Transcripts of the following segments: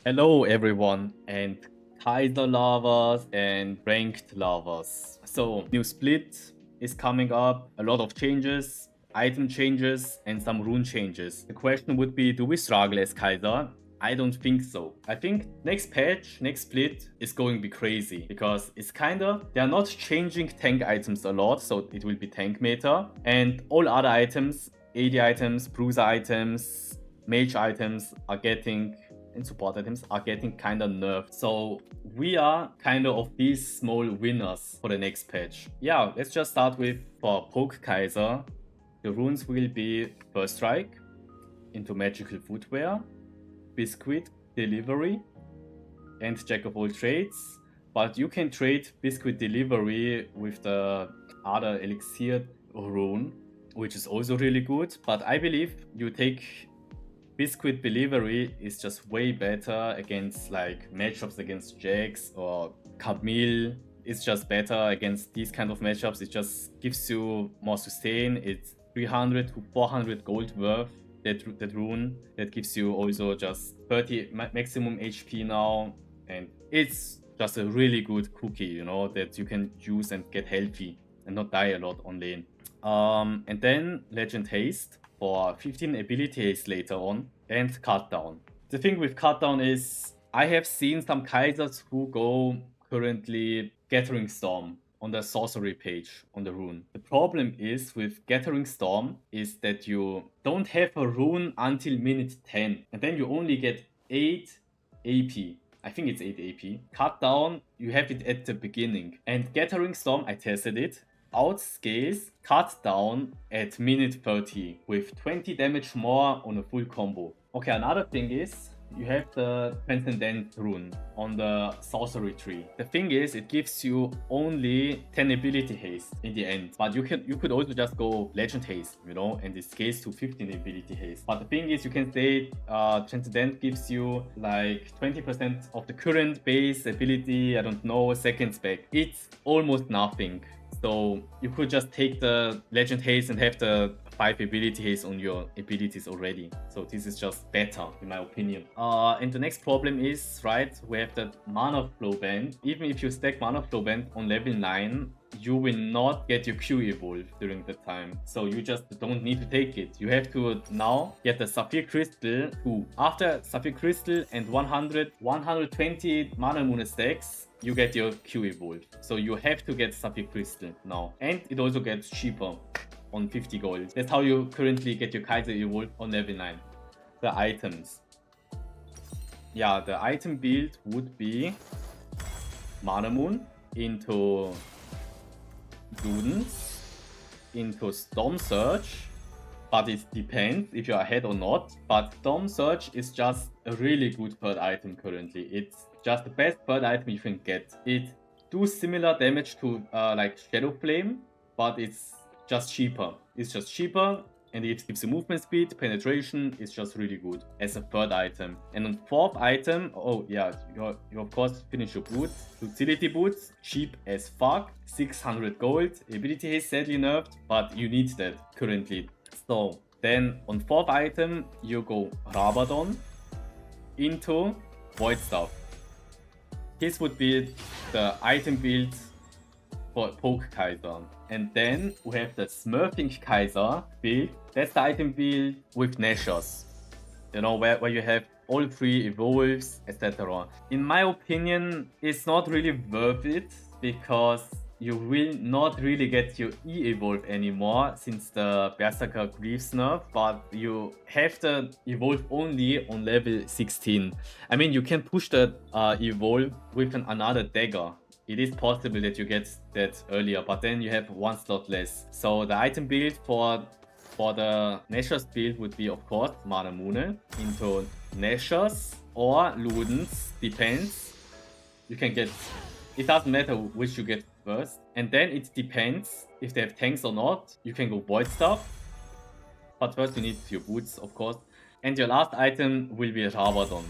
Hello everyone and Kaiser lovers and ranked lovers. So new split is coming up, a lot of changes, item changes and some rune changes. The question would be, do we struggle as Kaiser? I don't think so. I think next patch, next split is going to be crazy because it's kinda, they are not changing tank items a lot, so it will be tank meta, and all other items, AD items, bruiser items, mage items are getting and support items are getting kinda nerfed. So we are kinda of these small winners for the next patch. Yeah, let's just start with for Poke Kaiser. The runes will be First Strike into Magical Footwear, Biscuit Delivery, and Jack of all trades. But you can trade Biscuit Delivery with the other Elixir rune, which is also really good. But I believe you take Biscuit Delivery is just way better against like matchups against Jax or Camille. It's just better against these kind of matchups. It just gives you more sustain. It's 300 to 400 gold worth, that rune. That gives you also just 30 maximum HP now. And it's just a really good cookie, you know, that you can use and get healthy and not die a lot on lane. And then Legend Haste for 15 ability haste later on, and Cut Down. The thing with Cut Down is I have seen some Kaisers who go currently Gathering Storm on the sorcery page on the rune. The problem is with Gathering Storm is that you don't have a rune until minute 10, and then you only get 8 AP. I think it's 8 AP. Cut Down, you have it at the beginning. And Gathering Storm, I tested it, outscales Cut Down at minute 30 with 20 damage more on a full combo. Okay, another thing is you have the Transcendent rune on the sorcery tree. The thing is, it gives you only 10 ability haste in the end, but you could also just go Legend Haste, you know, and it scales to 15 ability haste. But the thing is, you can say Transcendent gives you like 20% of the current base ability, I don't know, seconds back. It's almost nothing. So you could just take the Legend Haste and have the 5 ability haste on your abilities already. So this is just better in my opinion. And the next problem is, right, we have that mana flow band. Even if you stack mana flow band on level 9, you will not get your Q evolve during the time. So you just don't need to take it. You have to now get the Sapphire Crystal 2. After Sapphire Crystal and 120 mana moon stacks, you get your Q evolve. So you have to get Sapphire Crystal now. And it also gets cheaper on 50 gold. That's how you currently get your Kaiser evolve on level 9. The items. Yeah, the item build would be Mana Moon into Ludens, into Storm Surge, but it depends if you're ahead or not. But Storm Surge is just a really good third item currently. It's just the best third item you can get. It does similar damage to like Shadow Flame, but it's just cheaper. It's just cheaper, and it gives you movement speed, penetration. It's just really good as a third item. And on fourth item, oh yeah, you of course finish your boots. Utility boots, cheap as fuck, 600 gold. Ability haste sadly nerfed, but you need that currently. So then on fourth item, you go Rabadon into Void Stuff. This would be the item build for Poke Kaiser. And then we have the Smurfing Kaiser build. That's the item build with Nashers. You know, where you have all 3 evolves, etc. In my opinion, it's not really worth it because you will not really get your E-evolve anymore since the Berserker Greaves nerf, but you have the evolve only on level 16. I mean, you can push the evolve with another dagger. It is possible that you get that earlier, but then you have 1 slot less. So the item build for the Nashor's build would be, of course, Mana Mune into Nashor's or Ludens, depends. You can get, it doesn't matter which you get first. And then it depends if they have tanks or not. You can go Void Stuff, but first you need your boots, of course. And your last item will be Rabadon.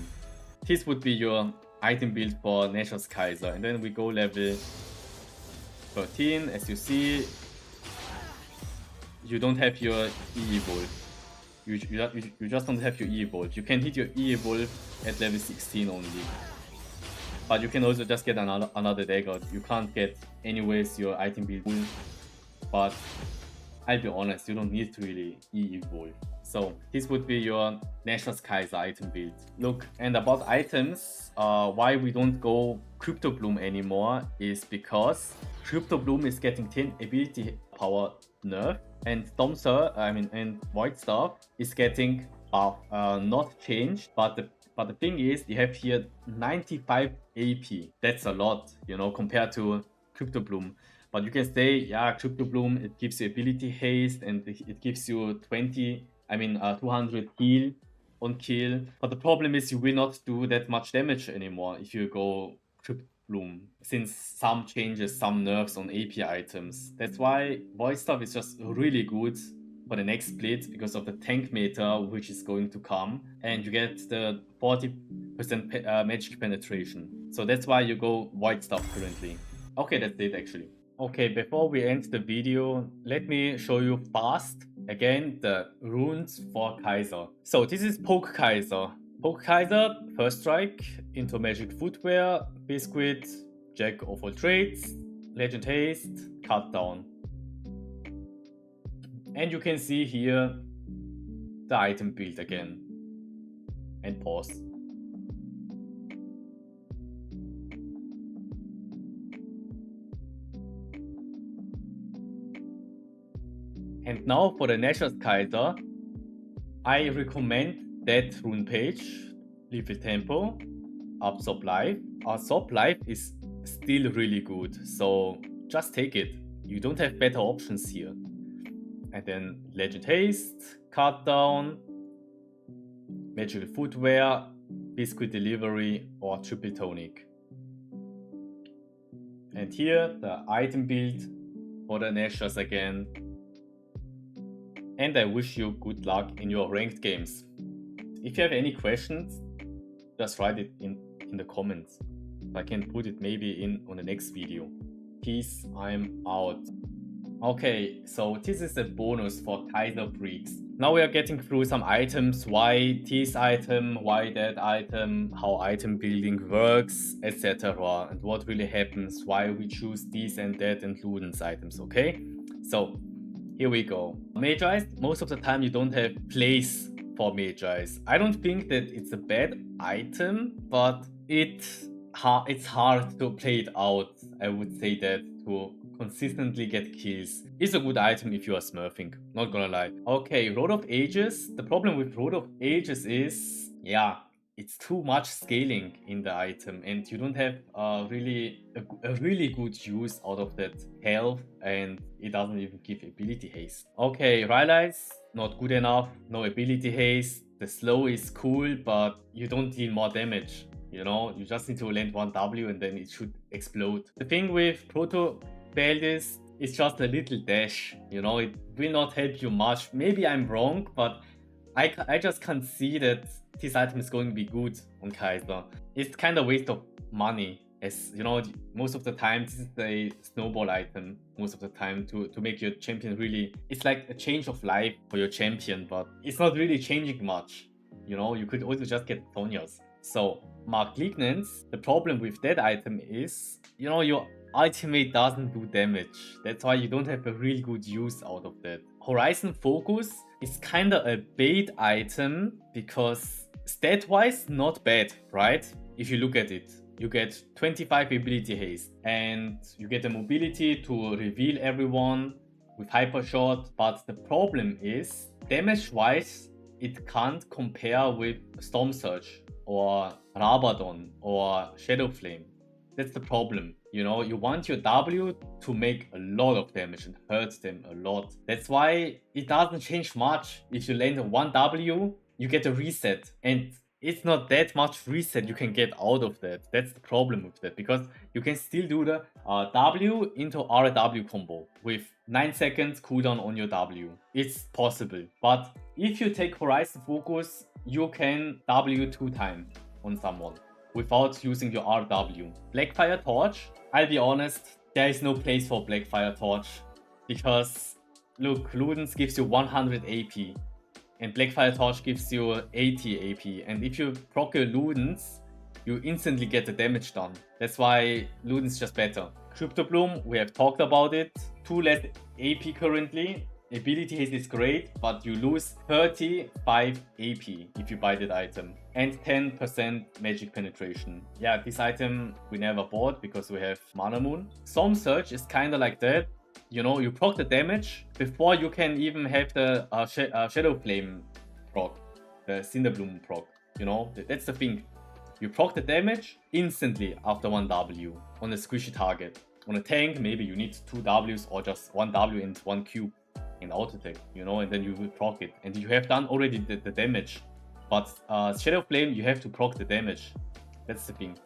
This would be your item build for Nashor's Kaiser. And then we go level 13. As you see, you don't have your E-evolve. You just don't have your E-Evolve. You can hit your E-Evolve at level 16 only. But you can also just get another dagger. You can't get anyways your item build full. But I'll be honest, you don't need to really E-Evolve. So this would be your Nashor's Kaiser item build. Look, and about items, why we don't go Crypto Bloom anymore is because Crypto Bloom is getting 10 ability power nerf, and and Void Staff is getting not changed, but the thing is, you have here 95 AP. That's a lot, you know, compared to Crypto Bloom. But you can say, yeah, Crypto Bloom, it gives you ability haste and it gives you 200 heal on kill. But the problem is you will not do that much damage anymore if you go Crypto Bloom, since some changes, some nerfs on AP items. That's why Void Stuff is just really good for the next split because of the tank meta which is going to come, and you get the 40% magic penetration. So that's why you go Void Stuff currently. Okay, that's it actually. Okay, before we end the video, let me show you fast again the runes for Kaiser. So this is Poke Kaiser. Poke Kaiser, first strike, into magic footwear, biscuit, jack of all trades, legend haste, cut down. And you can see here the item build again. And pause. And now for the Nashor's Kaiser, I recommend that rune page, Level Tempo, Absorb Life. Absorb Life is still really good, so just take it. You don't have better options here. And then Legend Haste, Cut Down, Magical Footwear, Biscuit Delivery, or Triple Tonic. And here the item build for the Nashors again. And I wish you good luck in your ranked games. If you have any questions, just write it in the comments. I can put it maybe in on the next video. Peace, I'm out. Okay, so this is a bonus for Kaiser Freaks. Now we are getting through some items, why this item, why that item, how item building works, etc. And what really happens, why we choose these and that and Ludens items, okay? So, here we go. Magi's, most of the time you don't have place for Magi's. I don't think that it's a bad item, but it's hard to play it out. I would say that to consistently get kills is a good item if you are smurfing, not gonna lie. Okay, Road of Ages. The problem with Road of Ages is, yeah, it's too much scaling in the item and you don't have a really good use out of that health, and it doesn't even give ability haste. Okay, Rylai's not good enough, no ability haste. The slow is cool, but you don't deal more damage. You know, you just need to land one W and then it should explode. The thing with Proto Baldis is just a little dash. You know, it will not help you much. Maybe I'm wrong, but I just can't see that this item is going to be good on Kaiser. It's kind of waste of money, as you know, most of the time this is a snowball item most of the time to make your champion really, it's like a change of life for your champion, but it's not really changing much. You know, you could also just get Thonias. So Mark Lignance, the problem with that item is, you know, your ultimate doesn't do damage. That's why you don't have a really good use out of that. Horizon Focus is kinda a bait item because stat-wise not bad, right? If you look at it. You get 25 ability haste and you get the mobility to reveal everyone with hyper shot, but the problem is damage-wise it can't compare with Storm Surge or Rabadon or Shadow Flame. That's the problem. You know, you want your W to make a lot of damage and hurt them a lot. That's why it doesn't change much. If you land one W, you get a reset, and it's not that much reset you can get out of that. That's the problem with that, because you can still do the W into RW combo with 9 seconds cooldown on your W. It's possible. But if you take Horizon Focus, you can W 2 times on someone without using your RW. Blackfire Torch, I'll be honest, there is no place for Blackfire Torch because look, Ludens gives you 100 AP. And Blackfire Torch gives you 80 AP. And if you proc your Ludens, you instantly get the damage done. That's why Ludens just better. Crypto Bloom, we have talked about it. 2 less AP currently. Ability haste is great, but you lose 35 AP if you buy that item. And 10% magic penetration. Yeah, this item we never bought because we have Mana Moon. Some Surge is kinda like that. You know, you proc the damage before you can even have the Shadow Flame proc, the Cinderbloom proc. You know, that's the thing. You proc the damage instantly after 1 W on a squishy target. On a tank, maybe you need 2 Ws or just 1 W and 1 Q in auto attack, you know, and then you will proc it. And you have done already the damage. But Shadow Flame, you have to proc the damage. That's the thing.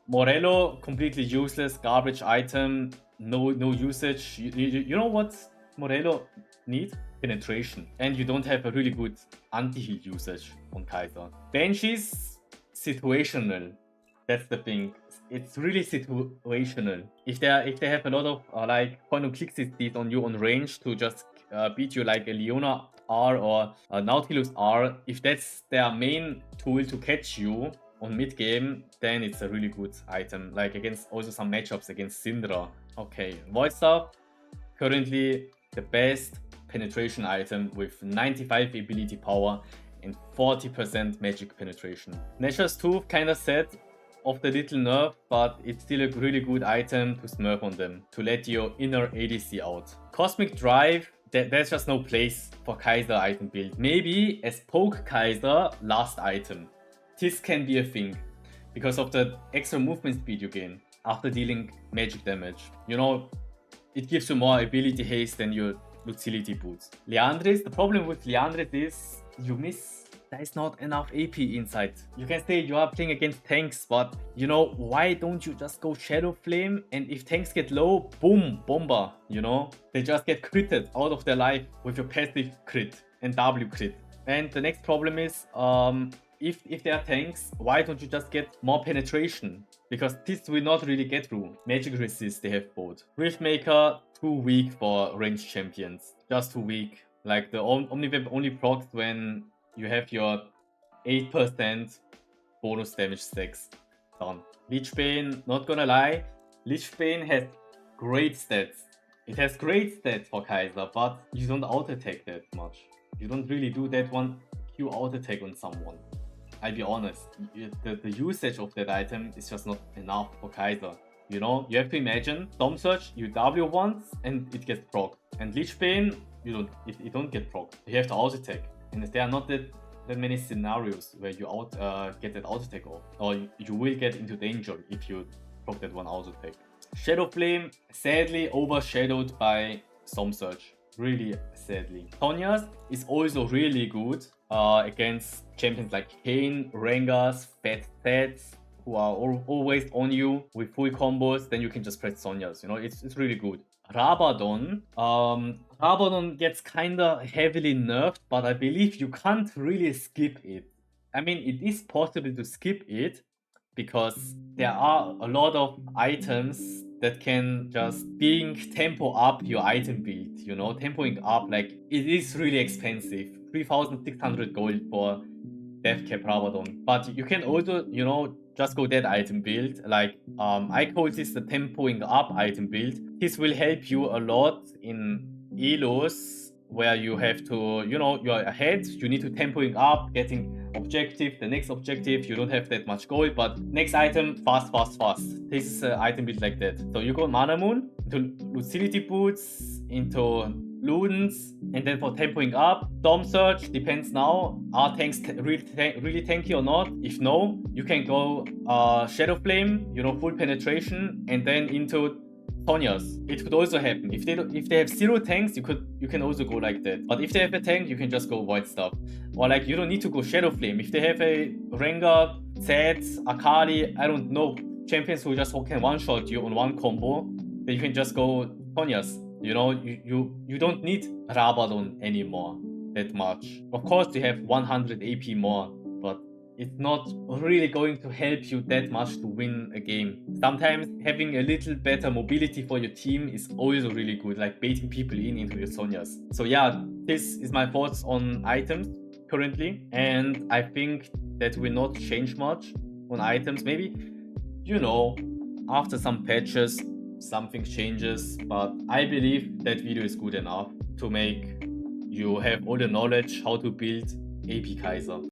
Morello, completely useless, garbage item, no usage. You know what Morello needs? Penetration. And you don't have a really good anti-heal usage on Kaiser. Banshees, situational. That's the thing. It's really situational. If they have a lot of like point and click CCs on you on range to just beat you like a Leona R or a Nautilus R, if that's their main tool to catch you on mid game, then it's a really good item. Like against also some matchups against Syndra. Okay, Void Staff, currently the best penetration item with 95 ability power and 40% magic penetration. Nature's Tooth kinda sad of the little nerf, but it's still a really good item to smurf on them, to let your inner ADC out. Cosmic Drive, there's just no place for Kaiser item build. Maybe as Poke Kaiser last item. This can be a thing, because of the extra movement speed you gain after dealing magic damage. You know, it gives you more ability haste than your utility boots. Liandris, the problem with Liandris is you miss. There is not enough AP inside. You can say you are playing against tanks, but you know, why don't you just go Shadow Flame? And if tanks get low, boom, Bomber, you know? They just get critted out of their life with your passive crit and W crit. And the next problem is, if they are tanks, why don't you just get more penetration? Because this will not really get through. Magic Resist, they have both. Riftmaker, too weak for ranged champions. Just too weak. Like the Omniweb only procs when you have your 8% bonus damage stacks done. Lichbane, not gonna lie, Lichbane has great stats. It has great stats for Kaiser, but you don't auto-attack that much. You don't really do that one Q auto-attack on someone. I'll be honest, the usage of that item is just not enough for Kaiser. You know, you have to imagine, Storm Surge, you W once and it gets proc. And Lichbane, you don't get proc. You have to auto-attack. And there are not that many scenarios where you get that auto attack off, or you will get into danger if you proc that one auto attack. Shadow Flame, sadly overshadowed by Storm Surge. Really sadly. Sonya's is also really good against champions like Kane, Rengar's, Fat Stats, who are always on you with full combos. Then you can just press Sonya's, you know, it's really good. Rabadon. Rabadon gets kinda heavily nerfed, but I believe you can't really skip it. I mean, it is possible to skip it because there are a lot of items that can just tempo up your item build, you know, tempoing up, like it is really expensive. 3,600 gold for Death Cap Rabadon. But you can also, you know, just go that item build. Like I call this the tempoing up item build. This will help you a lot in elos where you have to, you know, you're ahead, you need to tempoing up, getting objective, the next objective, you don't have that much gold, but next item, fast. This is an item build like that. So you go Mana Moon, into Utility Boots, into Ludens, and then for tempoing up, Storm Surge, depends now, are tanks really tanky or not? If no, you can go Shadow Flame, you know, full penetration, and then into Sonya's. It could also happen. If they have 0 tanks, you can also go like that. But if they have a tank, you can just go Void Staff. Or like you don't need to go Shadow Flame. If they have a Rengar, Zed, Akali, I don't know, champions who just can one-shot you on one combo, then you can just go Sonya's. You know, you don't need Rabadon anymore that much. Of course you have 100 AP more, but it's not really going to help you that much to win a game. Sometimes having a little better mobility for your team is also really good, like baiting people into your Sonyas. So yeah, this is my thoughts on items currently, and I think that will not change much on items. Maybe, you know, after some patches, something changes, but I believe that video is good enough to make you have all the knowledge how to build AP Kaiser.